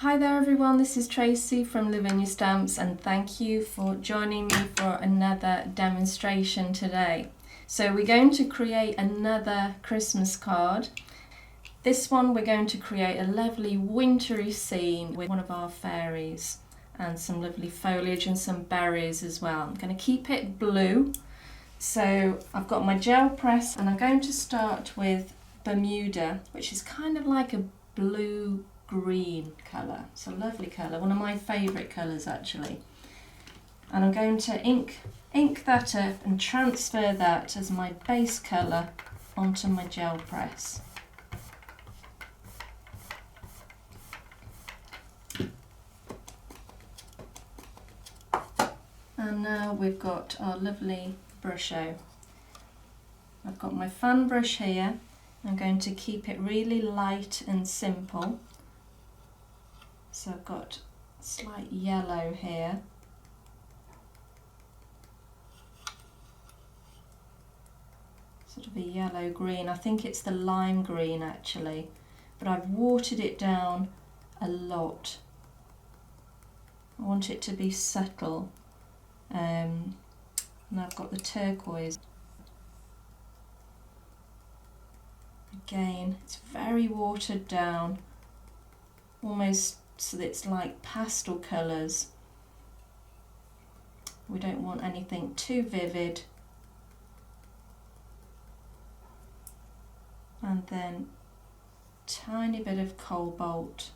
Hi there everyone, this is Tracey from Lavinia Stamps and thank you for joining me for another demonstration today. So we're going to create another Christmas card. This one we're going to create a lovely wintry scene with one of our fairies and some lovely foliage and some berries as well. I'm going to keep it blue. So I've got my gel press and I'm going to start with Bermuda, which is kind of like a blue green colour. It's a lovely colour, one of my favourite colours actually. And I'm going to ink that up and transfer that as my base colour onto my gel press. And now we've got our lovely brusho. I've got my fan brush here. I'm going to keep it really light and simple. So I've got slight yellow here. Sort of a yellow green. I think it's the lime green actually, but I've watered it down a lot. I want it to be subtle. And I've got the turquoise. Again, it's very watered down, almost so that it's like pastel colours. We don't want anything too vivid. And then tiny bit of cobalt.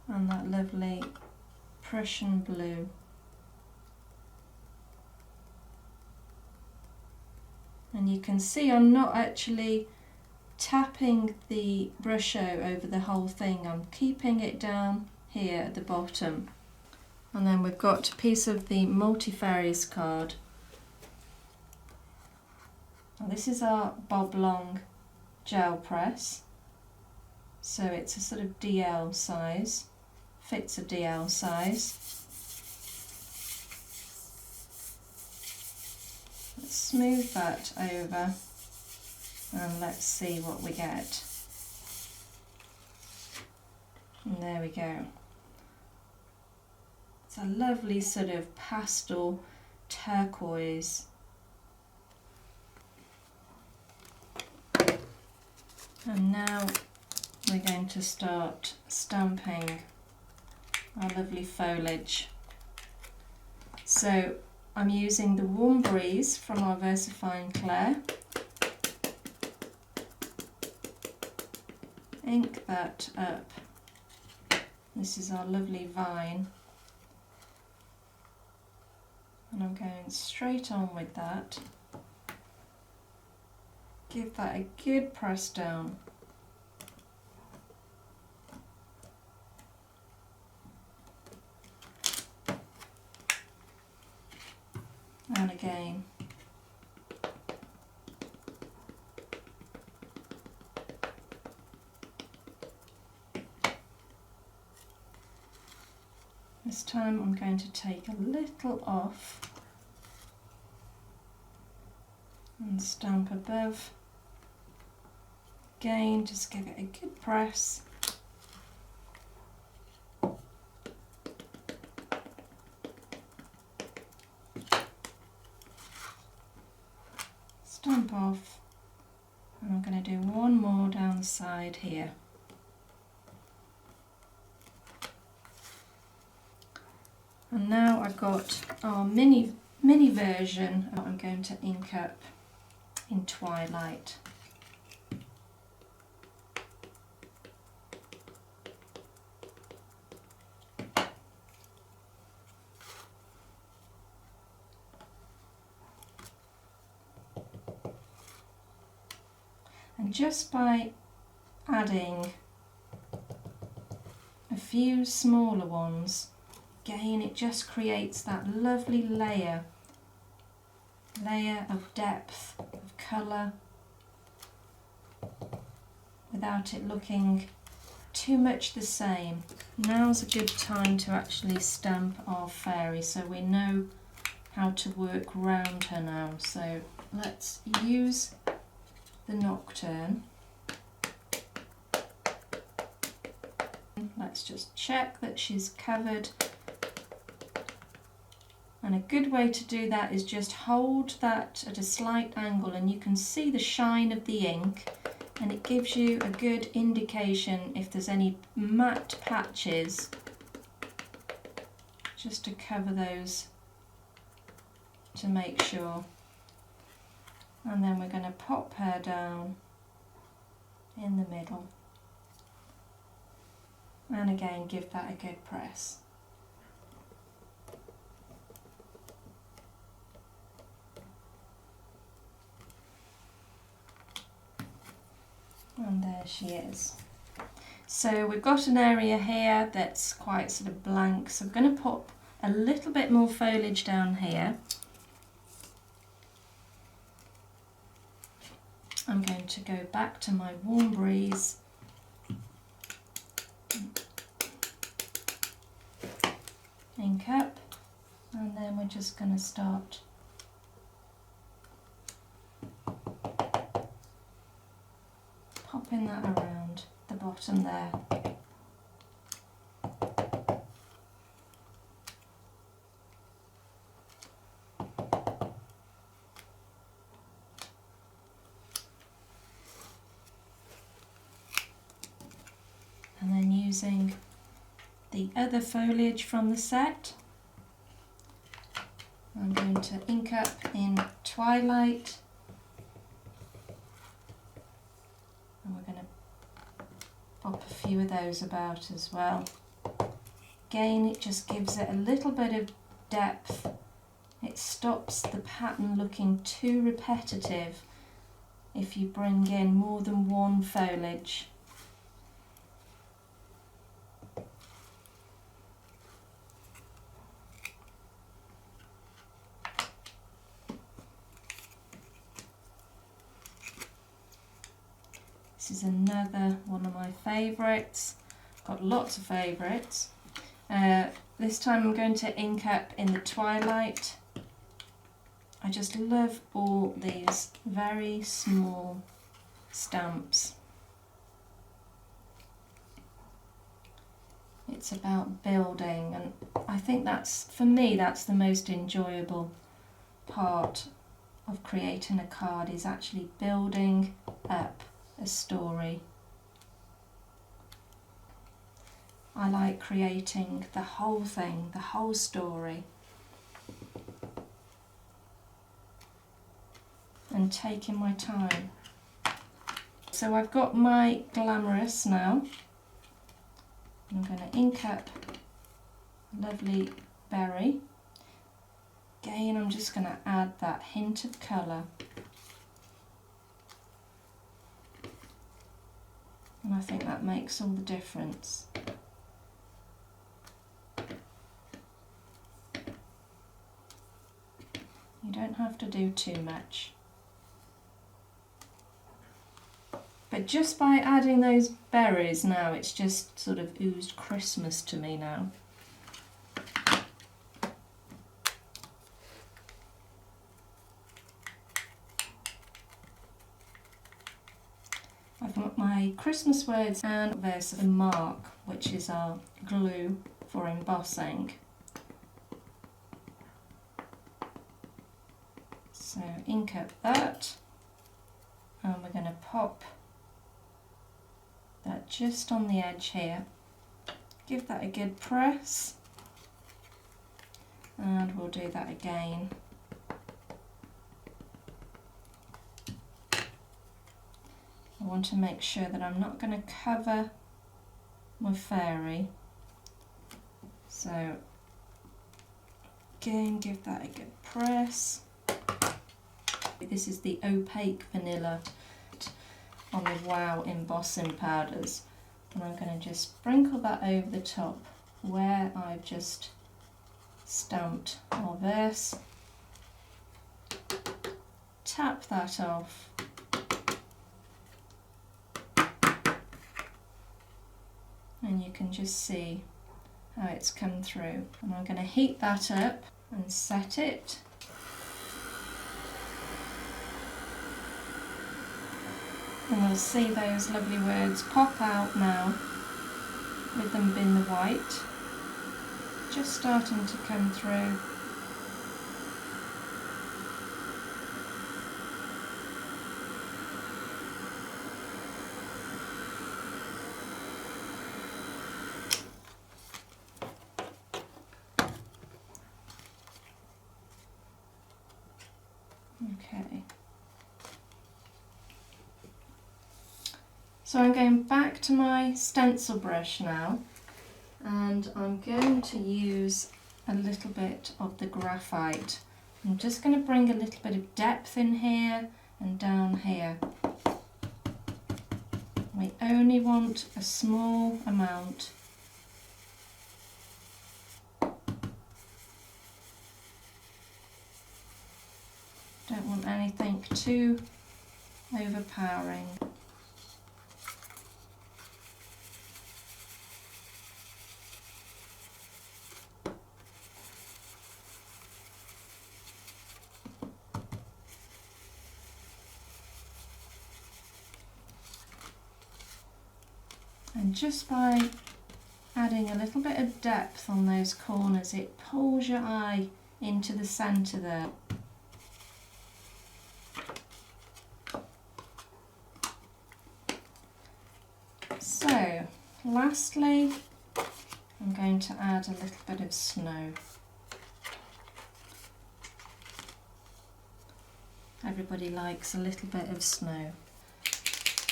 And that lovely Prussian blue. And you can see I'm not actually tapping the brusho over the whole thing. I'm keeping it down here at the bottom. And then we've got a piece of the Multi-Fairies card. Now this is our Bob Long gel press. So it's a sort of DL size, fits a DL size. Let's smooth that over and let's see what we get. And there we go. It's a lovely sort of pastel turquoise. And now we're going to start stamping our lovely foliage. So I'm using the Warm Breeze from our VersaFine Claire. Ink that up. This is our lovely vine. And I'm going straight on with that. Give that a good press down. And again. This time I'm going to take a little off and stamp above. Again, just give it a good press. Stamp off, and I'm going to do one more down the side here. And now I've got our mini version that I'm going to ink up in Twilight. And just by adding a few smaller ones, again it just creates that lovely layer of depth, of colour, without it looking too much the same. Now's a good time to actually stamp our fairy so we know how to work round her now. So let's use the nocturne. Let's just check that she's covered. And a good way to do that is just hold that at a slight angle and you can see the shine of the ink, and it gives you a good indication if there's any matte patches, just to cover those to make sure. And then we're going to pop her down in the middle. And again, give that a good press. And there she is. So we've got an area here that's quite sort of blank, so I'm going to pop a little bit more foliage down here. I'm going to go back to my Warm Breeze ink up, and then we're just going to start popping that around the bottom there. And then using the other foliage from the set, I'm going to ink up in Twilight, and we're going to pop a few of those about as well. Again, it just gives it a little bit of depth. It stops the pattern looking too repetitive if you bring in more than one foliage. This is another one of my favourites. Got lots of favourites. This time I'm going to ink up in the Twilight. I just love all these very small stamps. It's about building, and I think that's, for me, that's the most enjoyable part of creating a card, is actually building up a story. I like creating the whole thing, the whole story, and taking my time. So I've got my Glamorous now. I'm going to ink up a lovely berry. Again, I'm just going to add that hint of colour. And I think that makes all the difference. You don't have to do too much. But just by adding those berries now, it's just sort of oozed Christmas to me now. I've got my Christmas words, and there's the mark, which is our glue for embossing. So ink up that, and we're going to pop that just on the edge here. Give that a good press, and we'll do that again. I want to make sure that I'm not going to cover my fairy, so again give that a good press. This is the opaque vanilla on the Wow embossing powders, and I'm going to just sprinkle that over the top where I've just stamped all this. Tap that off. And you can just see how it's come through. And I'm going to heat that up and set it. And we'll see those lovely words pop out now with them being the white, just starting to come through. Okay. So I'm going back to my stencil brush now, and I'm going to use a little bit of the graphite. I'm just going to bring a little bit of depth in here and down here. We only want a small amount. Don't want anything too overpowering. And just by adding a little bit of depth on those corners, it pulls your eye into the centre there. So, lastly, I'm going to add a little bit of snow. Everybody likes a little bit of snow.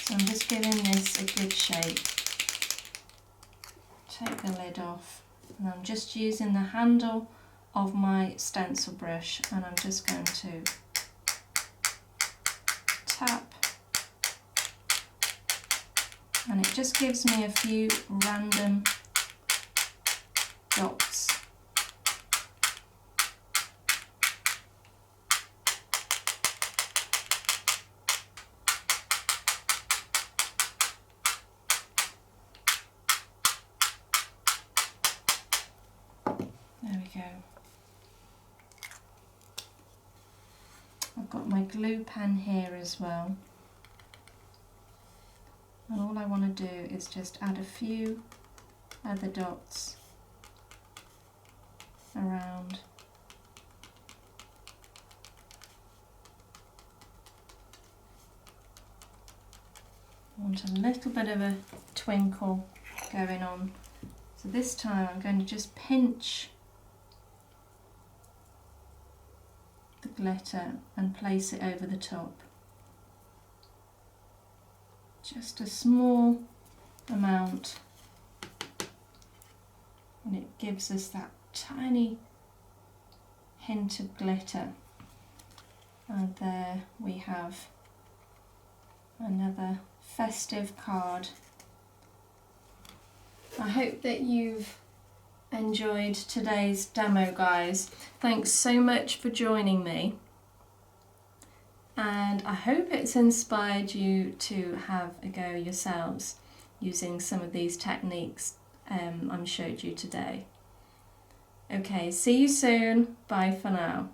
So I'm just giving this a good shake. Take the lid off, and I'm just using the handle of my stencil brush, and I'm just going to tap, and it just gives me a few random dots. There we go. I've got my glue pen here as well. And all I want to do is just add a few other dots around. I want a little bit of a twinkle going on. So this time I'm going to just pinch the glitter and place it over the top. Just a small amount, and it gives us that tiny hint of glitter. And there we have another festive card. I hope that you've enjoyed today's demo, guys. Thanks so much for joining me, and I hope it's inspired you to have a go yourselves using some of these techniques I showed you today. Okay, see you soon. Bye for now.